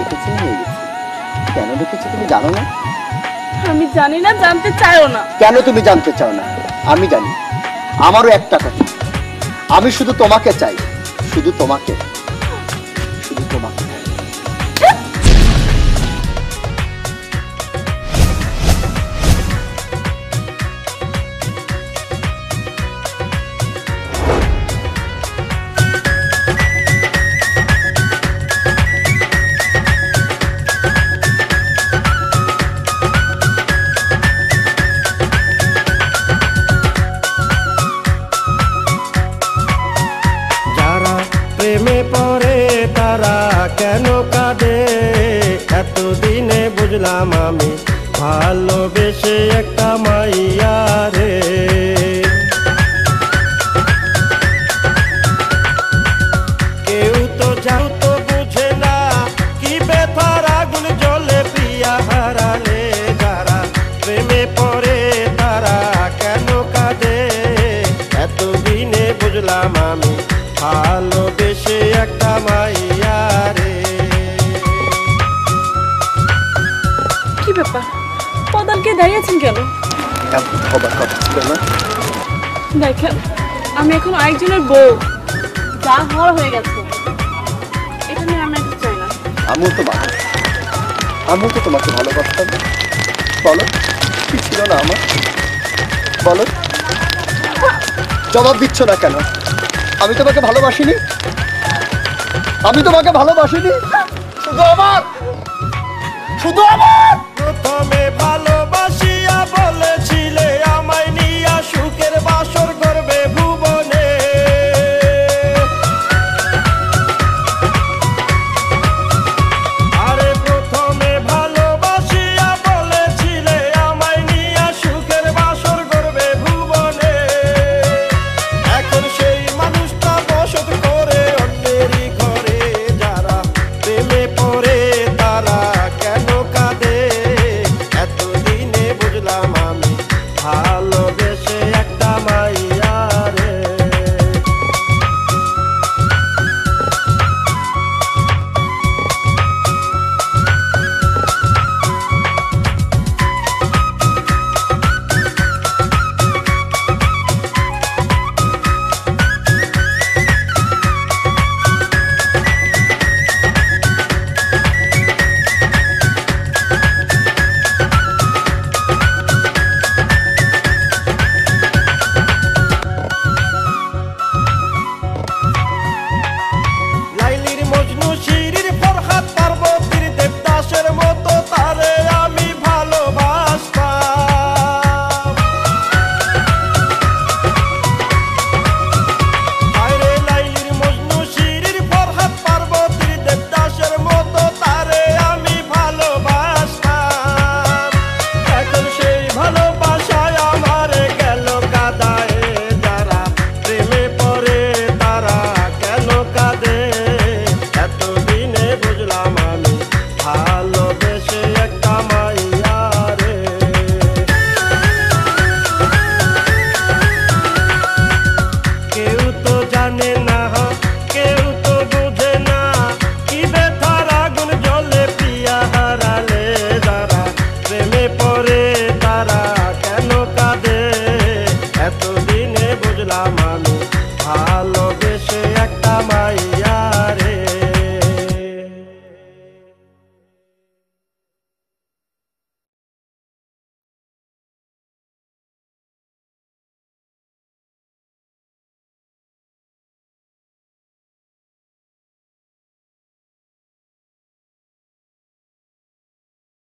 ডেকেছে নিয়ে গেছি। কেন ডেকেছে তুমি জানো না? আমি জানি না, জানতে চাইও না। কেন তুমি জানতে চাও না? আমি জানি। আমারও একটা কথা, আমি শুধু তোমাকে চাই, শুধু তোমাকে, শুধু তোমাকে। প্রেমে পড়ে তারা কেন কাঁদে, এতদিনে বুঝলাম আমি ভালোবেসে একটা মাইয়া রে। কেউ তো যাও তো বুঝে না কি ব্যথার আগুন জ্বলে প্রিয়া হারালে। যারা প্রেমে পড়ে তারা কেন কাঁদে, এতদিনে বুঝলাম আমি ভালোবেসে একটা মাইয়া রে। কি ব্যাপার, পদালকে দাঁড়িয়েছেন কেন? হবার কথা ছিল না? দেখেন, আমি এখন আরেকজনের বউ, যা হওয়ার হয়ে গেছে। এটা নিয়ে আমি একটু চাই না। আমিও তো তোমাকে ভালোবাসতাম। বলো, কি ছিল না আমার? বলো, জবাব দিচ্ছ না কেন? আমি তোমাকে ভালোবাসিনি, আমি তোমাকে ভালোবাসিনি। শুধু আমার প্রথমে